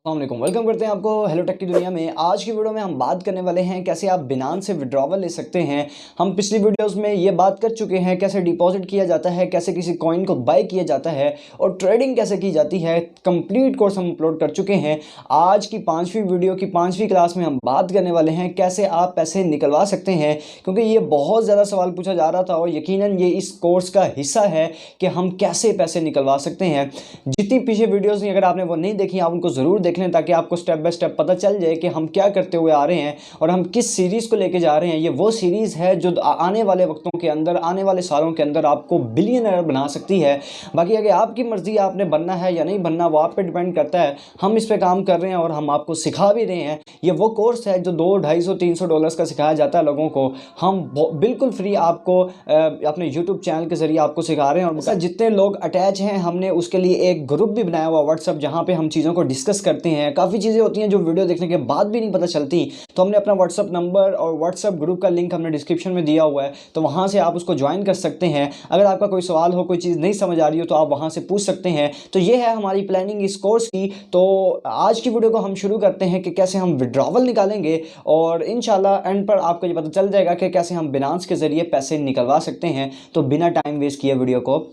अस्सलामुअलैकुम, वेलकम करते हैं आपको हेलो टेक की दुनिया में। आज की वीडियो में हम बात करने वाले हैं कैसे आप बिनांस से विड्रॉवल ले सकते हैं। हम पिछली वीडियोस में ये बात कर चुके हैं कैसे डिपॉजिट किया जाता है, कैसे किसी कॉइन को बाय किया जाता है और ट्रेडिंग कैसे की जाती है। कंप्लीट कोर्स हम अपलोड कर चुके हैं। आज की पाँचवीं वीडियो की पाँचवीं क्लास में हम बात करने वाले हैं कैसे आप पैसे निकलवा सकते हैं, क्योंकि ये बहुत ज़्यादा सवाल पूछा जा रहा था और यकीनन ये इस कोर्स का हिस्सा है कि हम कैसे पैसे निकलवा सकते हैं। जितनी पीछे वीडियोज़ अगर आपने वो नहीं देखी आप उनको ज़रूर देख लें, ताकि आपको स्टेप बाय स्टेप पता चल जाए कि हम क्या करते हुए आ रहे हैं और हम किस सीरीज़ को लेके जा रहे हैं। ये वो सीरीज़ है जो आने वाले वक्तों के अंदर, आने वाले सालों के अंदर आपको बिलियनर बना सकती है। बाकी अगर आपकी मर्ज़ी आपने बनना है या नहीं बनना वो आप पे डिपेंड करता है। हम इस पर काम कर रहे हैं और हम आपको सिखा भी रहे हैं। ये वो कोर्स है जो 200, 250, 300 डॉलर्स का सिखाया जाता है लोगों को। हम बिल्कुल फ्री आपको अपने यूट्यूब चैनल के ज़रिए आपको सिखा रहे हैं। और जितने लोग अटैच हैं हमने उसके लिए एक ग्रुप भी बनाया हुआ व्हाट्सअप, जहाँ पे हम चीज़ों को डिस्कस करते हैं। काफ़ी चीज़ें होती हैं जो वीडियो देखने के बाद भी नहीं पता चलती, तो हमने अपना व्हाट्सअप नंबर और व्हाट्सअप ग्रुप का लिंक हमने डिस्क्रिप्शन में दिया हुआ है, तो वहाँ से आप उसको ज्वाइन कर सकते हैं। अगर आपका कोई सवाल हो, कोई चीज़ नहीं समझ आ रही हो तो आप वहाँ से पूछ सकते हैं। तो ये है हमारी प्लानिंग इस कोर्स की। तो आज की वीडियो को हम शुरू करते हैं कि कैसे हम विड्रॉवल निकालेंगे और इंशाल्लाह एंड पर आपको ये पता चल जाएगा कि कैसे हम बिनांस के ज़रिए पैसे निकलवा सकते हैं। तो बिना टाइम वेस्ट किए वीडियो को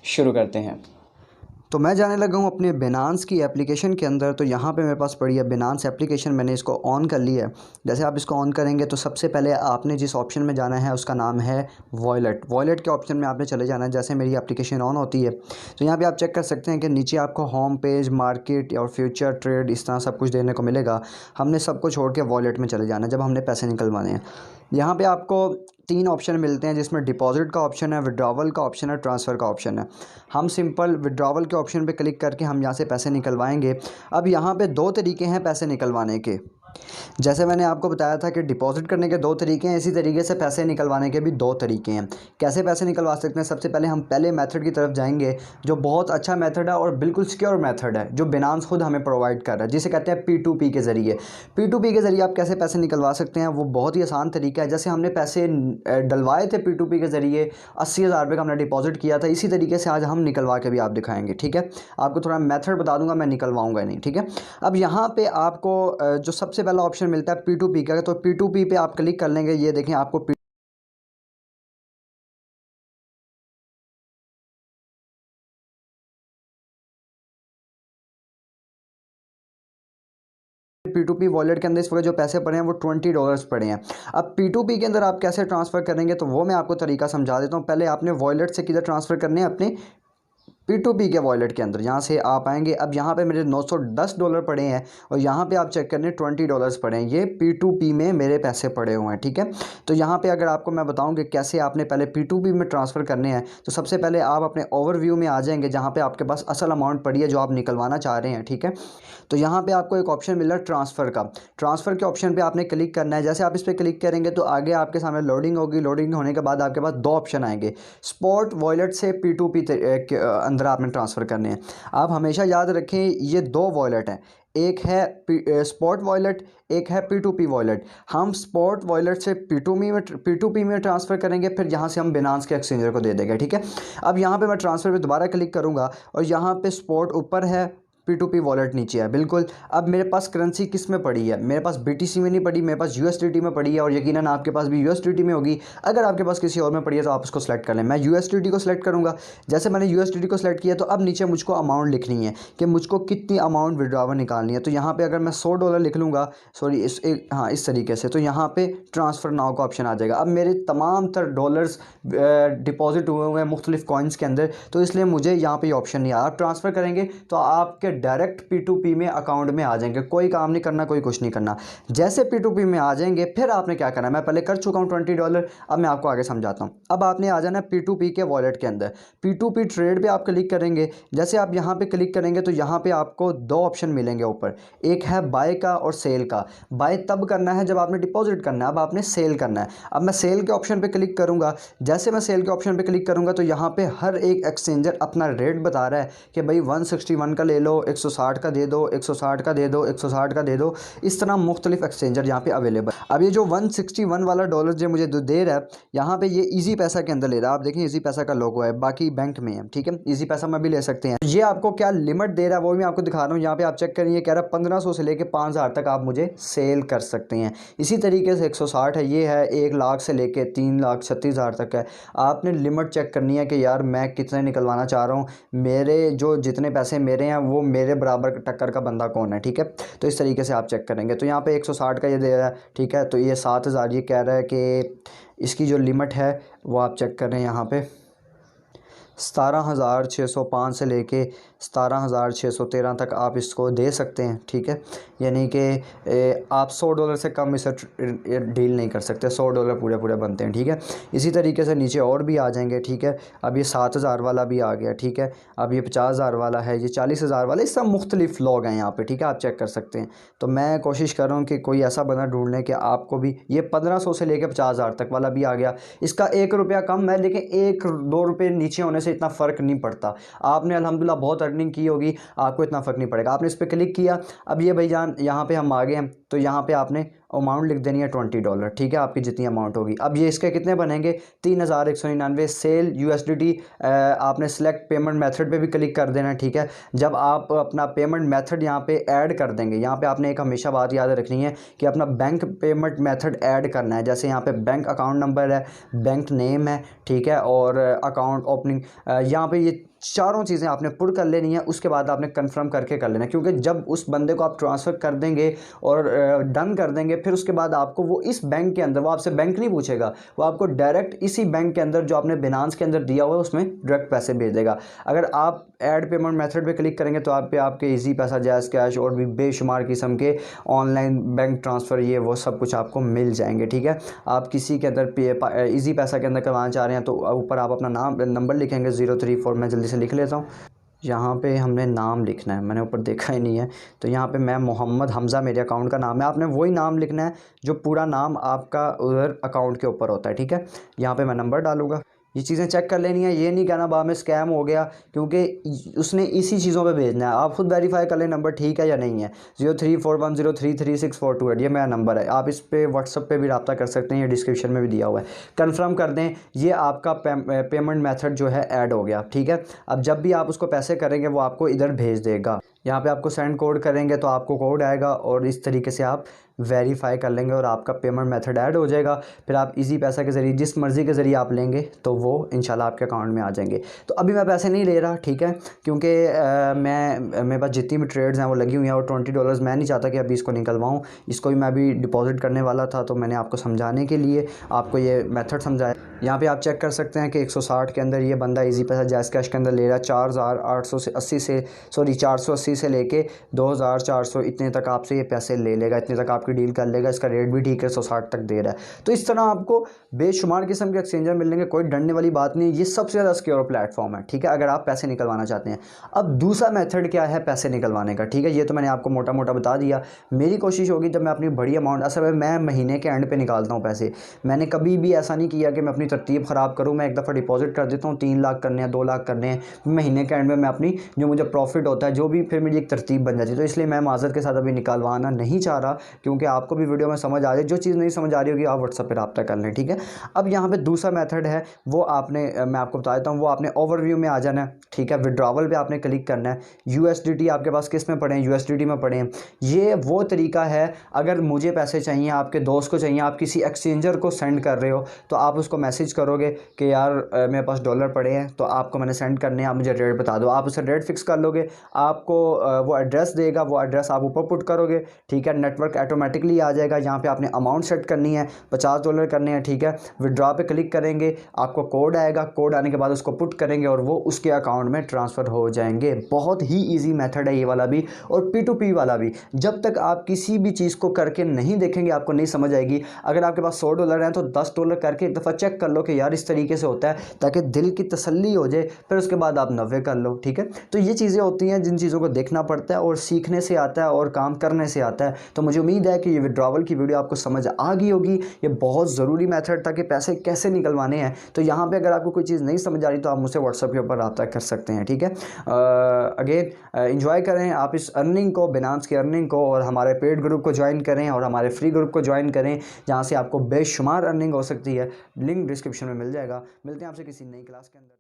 शुरू करते हैं। तो मैं जाने लगा हूँ अपने बिनांस की एप्लीकेशन के अंदर। तो यहाँ पे मेरे पास पड़ी है बिनांस एप्लीकेशन, मैंने इसको ऑन कर लिया है। जैसे आप इसको ऑन करेंगे तो सबसे पहले आपने जिस ऑप्शन में जाना है उसका नाम है वॉलेट। वॉलेट के ऑप्शन में आपने चले जाना है। जैसे मेरी एप्लीकेशन ऑन होती है तो यहाँ पर आप चेक कर सकते हैं कि नीचे आपको होम पेज, मार्केट और फ्यूचर ट्रेड इस तरह सब कुछ देने को मिलेगा। हमने सबको छोड़ के वॉलेट में चले जाना है जब हमने पैसे निकलवाने हैं। यहाँ पे आपको 3 ऑप्शन मिलते हैं, जिसमें डिपॉजिट का ऑप्शन है, विड्रॉवल का ऑप्शन है, ट्रांसफ़र का ऑप्शन है। हम सिंपल विड्रॉवल के ऑप्शन पे क्लिक करके हम यहाँ से पैसे निकलवाएंगे। अब यहाँ पे 2 तरीके हैं पैसे निकलवाने के। जैसे मैंने आपको बताया था कि डिपॉजिट करने के 2 तरीके हैं, इसी तरीके से पैसे निकलवाने के भी 2 तरीके हैं। कैसे पैसे निकलवा सकते हैं? सबसे पहले हम पहले मेथड की तरफ जाएंगे जो बहुत अच्छा मेथड है और बिल्कुल सिक्योर मेथड है, जो बिनांस खुद हमें प्रोवाइड कर रहा है, जिसे कहते हैं P2P के ज़रिए। P2P के ज़रिए आप कैसे पैसे निकलवा सकते हैं? वो बहुत ही आसान तरीका है। जैसे हमने पैसे डलवाए थे P2P के ज़रिए, 80,000 रुपये का हमने डिपॉजिट किया था, इसी तरीके से आज हम निकलवा के भी आप दिखाएंगे। ठीक है, आपको थोड़ा मेथड बता दूंगा, मैं निकलवाऊंगा नहीं। ठीक है, अब यहाँ पे आपको जो सबसे पहला ऑप्शन मिलता है P2P का, तो P2P पे आप क्लिक कर लेंगे। ये देखें आपको P2P वॉलेट के अंदर इस वक्त जो पैसे पड़े हैं वो $20 पड़े हैं। अब P2P के अंदर आप कैसे ट्रांसफ़र करेंगे तो वो मैं आपको तरीका समझा देता हूँ। पहले आपने वॉलेट से किधर ट्रांसफ़र करने हैं? अपने P2P के वॉलेट के अंदर। यहाँ से आप आएंगे। अब यहाँ पे मेरे $910 पड़े हैं और यहाँ पे आप चेक करने $20 पड़े हैं। ये P2P में मेरे पैसे पड़े हुए हैं। ठीक है, तो यहाँ पे अगर आपको मैं बताऊँ कि कैसे आपने पहले P2P में ट्रांसफ़र करने हैं, तो सबसे पहले आप अपने ओवरव्यू में आ जाएंगे जहाँ पे आपके पास असल अमाउंट पड़ी है जो आप निकलवाना चाह रहे हैं। ठीक है, तो यहाँ पे आपको एक ऑप्शन मिल रहा है ट्रांसफ़र का। ट्रांसफ़र के ऑप्शन पे आपने क्लिक करना है। जैसे आप इस पर क्लिक करेंगे तो आगे आपके सामने लोडिंग होगी। लोडिंग होने के बाद आपके पास 2 ऑप्शन आएंगे। स्पॉट वॉलेट से P2P के अंदर आपने ट्रांसफ़र करने हैं। आप हमेशा याद रखें ये 2 वॉलेट हैं, एक है स्पॉट वॉलेट, एक है P2P वॉलेट। हम स्पॉट वॉलेट से P2P में ट्रांसफ़र करेंगे, फिर यहाँ से हम बिनांस के एक्सचेंजर को दे देंगे। ठीक है, अब यहाँ पे मैं ट्रांसफ़र पे दोबारा क्लिक करूँगा और यहाँ पे स्पॉट ऊपर है, P2P वॉलेट नीचे है। बिल्कुल, अब मेरे पास करेंसी किस में पड़ी है? मेरे पास BTC में नहीं पड़ी, मेरे पास USDT में पड़ी है और यकीनन आपके पास भी USDT में होगी। अगर आपके पास किसी और में पड़ी है तो आप उसको सेलेक्ट कर लें। मैं USDT को सिलेक्ट करूँगा। जैसे मैंने USDT को सिलेक्ट किया तो अब नीचे मुझको अमाउंट लिखनी है कि मुझको कितनी अमाउंट विड्रॉवल निकालनी है। तो यहाँ पर अगर मैं $100 लिख लूँगा, सॉरी इस तरीके से, तो यहाँ पर ट्रांसफ़र नाउ का ऑप्शन आ जाएगा। अब मेरे तमाम तर डॉलर्स डिपॉजिट हुए हैं मुख्तलिफ कॉइन्स के अंदर, तो इसलिए मुझे यहाँ पर ऑप्शन नहीं आया। आप ट्रांसफ़र करेंगे तो आपके डायरेक्ट P2P में अकाउंट में आ जाएंगे। कोई काम नहीं करना, कोई कुछ नहीं करना। जैसे P2P में आ जाएंगे फिर आपने क्या करना है, मैं पहले कर चुका हूँ $20। अब मैं आपको आगे समझाता हूँ। अब आपने आ जाना है P2P के वॉलेट के अंदर। P2P ट्रेड पे आप क्लिक करेंगे। जैसे आप यहाँ पे क्लिक करेंगे तो यहाँ पे आपको 2 ऑप्शन मिलेंगे ऊपर, एक है बाय का और सेल का। बाय तब करना है जब आपने डिपॉजिट करना है, अब आपने सेल करना है। अब मैं सेल के ऑप्शन पे क्लिक करूँगा। जैसे मैं सेल के ऑप्शन पे क्लिक करूँगा तो यहाँ पे हर एक एक्सचेंजर अपना रेट बता रहा है कि भाई 161 का ले लो 160 का दे दो, 160 का दे दो, 160 का दे दो। इस तरह मुख्तलिफ एक्सचेंजर यहाँ पे अवेलेबल। अब ये जो 161 वाला डॉलर जो मुझे दे रहा है यहाँ पे, ये इजी पैसा के अंदर ले रहा है। आप देखें इजी पैसा का लोगो है, बाकी बैंक में है, ठीक है। इजी पैसा में भी ले सकते हैं। ये आपको क्या लिमिट दे रहा है वो भी मैं आपको दिखा रहा हूँ। यहाँ पे आप चेक करिए, कह रहा है 1500 से लेके 5000 तक आप मुझे सेल कर सकते हैं। इसी तरीके से 160 है, ये है 1 लाख से लेके 3,36,000 तक है। आपने लिमिट चेक करनी है कि यार मैं कितने निकलवाना चाह रहा हूँ, मेरे जो जितने पैसे मेरे हैं वो मेरे बराबर टक्कर का बंदा कौन है, ठीक है। तो इस तरीके से आप चेक करेंगे। तो यहाँ पे 160 का ये दे रहा है, ठीक है। तो ये 7000 ये कह रहा है कि इसकी जो लिमिट है वो आप चेक करें यहाँ पे 17,605 से लेके 17,613 तक आप इसको दे सकते हैं, ठीक है। यानी कि आप $100 से कम इसे डील नहीं कर सकते, $100 पूरे पूरे बनते हैं, ठीक है। इसी तरीके से नीचे और भी आ जाएंगे, ठीक है। अब ये 7,000 वाला भी आ गया, ठीक है। अब ये 50,000 वाला है, ये 40,000 वाला, इस सब मुख्तलिफ लोग हैं यहाँ पे, ठीक है। आप चेक कर सकते हैं। तो मैं कोशिश कर रहा हूँ कि कोई ऐसा बंदा ढूंढ लें कि आपको भी ये 1500 से लेकर 50,000 तक वाला भी आ गया। इसका 1 रुपया कम है, लेकिन 1-2 रुपये नीचे होने से इतना फ़र्क नहीं पड़ता। आपने अल्हम्दुलिल्लाह बहुत अर्निंग की होगी, आपको इतना फ़र्क नहीं पड़ेगा। आपने इस पर क्लिक किया, अब ये भाईजान यहाँ पे हम आ गए हैं। तो यहाँ पे आपने अमाउंट लिख देनी है $20, ठीक है, आपकी जितनी अमाउंट होगी। अब ये इसके कितने बनेंगे 3,199 सेल USDT। आपने सेलेक्ट पेमेंट मेथड पे भी क्लिक कर देना है, ठीक है। जब आप अपना पेमेंट मेथड यहाँ पे ऐड कर देंगे, यहाँ पे आपने एक हमेशा बात याद रखनी है कि अपना बैंक पेमेंट मेथड ऐड करना है। जैसे यहाँ पे बैंक अकाउंट नंबर है, बैंक नेम है, ठीक है, और अकाउंट ओपनिंग, यहाँ पे ये चारों चीज़ें आपने पुट कर लेनी है। उसके बाद आपने कंफर्म करके कर लेना है, क्योंकि जब उस बंदे को आप ट्रांसफ़र कर देंगे और डन कर देंगे, फिर उसके बाद आपको वो इस बैंक के अंदर, वो आपसे बैंक नहीं पूछेगा, वो आपको डायरेक्ट इसी बैंक के अंदर जो आपने बिनांस के अंदर दिया हुआ है उसमें डायरेक्ट पैसे भेज देगा। अगर आप ऐड पेमेंट मेथड पे क्लिक करेंगे तो आप पे आपके इजी पैसा, जैज़ कैश और भी बेशुमार किस्म के ऑनलाइन बैंक ट्रांसफ़र ये वो सब कुछ आपको मिल जाएंगे, ठीक है। आप किसी के अंदर इजी पैसा के अंदर करवाना चाह रहे हैं तो ऊपर आप अपना नाम नंबर लिखेंगे 034, मैं जल्दी से लिख लेता हूँ। यहाँ पे हमने नाम लिखना है, मैंने ऊपर देखा ही नहीं है। तो यहाँ पे मैं मोहम्मद हमज़ा मेरे अकाउंट का नाम है। आपने वही नाम लिखना है जो पूरा नाम आपका उधर अकाउंट के ऊपर होता है, ठीक है। यहाँ पे मैं नंबर डालूँगा। ये चीज़ें चेक कर लेनी है, ये नहीं कहना बाद में स्कैम हो गया, क्योंकि उसने इसी चीज़ों पे भेजना है। आप खुद वेरीफाई कर लें नंबर ठीक है या नहीं है। 0341033648 ये मेरा नंबर है। आप इस पे व्हाट्सअप पे भी रब्ता कर सकते हैं, ये डिस्क्रिप्शन में भी दिया हुआ है। कंफर्म कर दें, ये आपका पेमेंट मेथड जो है ऐड हो गया, ठीक है। अब जब भी आप उसको पैसे करेंगे वो आपको इधर भेज देगा। यहाँ पे आपको सेंड कोड करेंगे तो आपको कोड आएगा और इस तरीके से आप वेरीफाई कर लेंगे और आपका पेमेंट मेथड ऐड हो जाएगा। फिर आप इजी पैसा के ज़रिए, जिस मर्ज़ी के ज़रिए आप लेंगे तो वो इंशाल्लाह आपके अकाउंट में आ जाएंगे। तो अभी मैं पैसे नहीं ले रहा, ठीक है, क्योंकि मेरे पास जितनी भी ट्रेड्स हैं वो लगी हुई हैं और $20 मैं नहीं चाहता कि अभी इसको निकलवाऊँ। इसको भी मैं अभी डिपॉजिट करने वाला था, तो मैंने आपको समझाने के लिए आपको ये मेथड समझाया। यहाँ पे आप चेक कर सकते हैं कि 160 के अंदर ये बंदा इजी पैसा जैज़ कैश के अंदर ले रहा है 480 से लेके 2400 इतने तक आपसे ये पैसे ले लेगा, इतने तक आपकी डील कर लेगा। इसका रेट भी ठीक है, 160 तक दे रहा है। तो इस तरह आपको बेशुमार किस्म के एक्सचेंजर मिलेंगे, कोई डरने वाली बात नहीं। ये सबसे ज़्यादा सिक्योर प्लेटफॉर्म है, ठीक है, अगर आप पैसे निकलवाना चाहते हैं। अब दूसरा मेथड क्या है पैसे निकलवाने का, ठीक है, ये तो मैंने आपको मोटा मोटा बता दिया। मेरी कोशिश होगी जब मैं अपनी बड़ी अमाउंट, असल में मैं महीने के एंड पे निकालता हूँ पैसे। मैंने कभी भी ऐसा नहीं किया कि मैं अपनी तरतीब ख़राब करूँ। मैं एक दफ़ा डिपॉजिट कर देता हूँ, 3 लाख करने हैं, 2 लाख करने हैं, महीने के एंड में मैं अपनी जो मुझे प्रॉफिट होता है जो भी, फिर मेरी एक तरतीब बन जाती है। तो इसलिए मैं माज़रत के साथ अभी निकलवाना नहीं चाह रहा, क्योंकि आपको भी वीडियो में समझ आ जाए। जो चीज़ नहीं समझ आ रही होगी आप व्हाट्सएप पर रब्ता कर लें, ठीक है। अब यहाँ पे दूसरा मेथड है, वो आपने, मैं आपको बता देता हूँ, वो आपने ओवरव्यू में आ जाना है, ठीक है। विड्रॉवल पे आपने क्लिक करना है। USDT आपके पास किस में पड़े हैं, USDT में पड़े हैं। ये वो तरीका है, अगर मुझे पैसे चाहिए, आपके दोस्त को चाहिए, आप किसी एक्सचेंजर को सेंड कर रहे हो तो आप उसको मैसेज करोगे कि यार मेरे पास डॉलर पड़े हैं, तो आपको मैंने सेंड करने हैं, आप मुझे रेट बता दो। आप उसे रेट फिक्स कर लोगे, आपको वो एड्रेस देगा, वो एड्रेस आप ऊपर पुट करोगे, ठीक है। नेटवर्क ऑटोमेटिकली आ जाएगा। यहाँ पे आपने अमाउंट सेट करनी है, $50 करने हैं, ठीक है। विड्रॉ पे क्लिक करेंगे, आपको कोड आएगा, कोड आने के बाद उसको पुट करेंगे और वो उसके अकाउंट में ट्रांसफ़र हो जाएंगे। बहुत ही ईजी मेथड है ये वाला भी और P2P वाला भी। जब तक आप किसी भी चीज़ को करके नहीं देखेंगे आपको नहीं समझ आएगी। अगर आपके पास $100 हैं तो $10 करके एक दफ़ा चेक कर लो कि यार इस तरीके से होता है, ताकि दिल की तसल्ली हो जाए। फिर उसके बाद आप 90 कर लो, ठीक है। तो ये चीज़ें होती हैं जिन चीज़ों को देखना पड़ता है और सीखने से आता है और काम करने से आता है। तो मुझे उम्मीद है कि ये विड्रॉवल की वीडियो आपको समझ आ गई होगी। ये बहुत ज़रूरी मेथड था कि पैसे कैसे निकलवाने हैं। तो यहाँ पे अगर आपको कोई चीज़ नहीं समझ आ रही तो आप मुझसे व्हाट्सएप के ऊपर रब्ता कर सकते हैं, ठीक है। अगेन इंजॉय करें आप इस अर्निंग को, बिनांस की अर्निंग को, और हमारे पेड ग्रुप को ज्वाइन करें और हमारे फ्री ग्रुप को ज्वाइन करें जहाँ से आपको बेशुमार अर्निंग हो सकती है। लिंक डिस्क्रिप्शन में मिल जाएगा। मिलते हैं आपसे किसी नई क्लास के अंदर।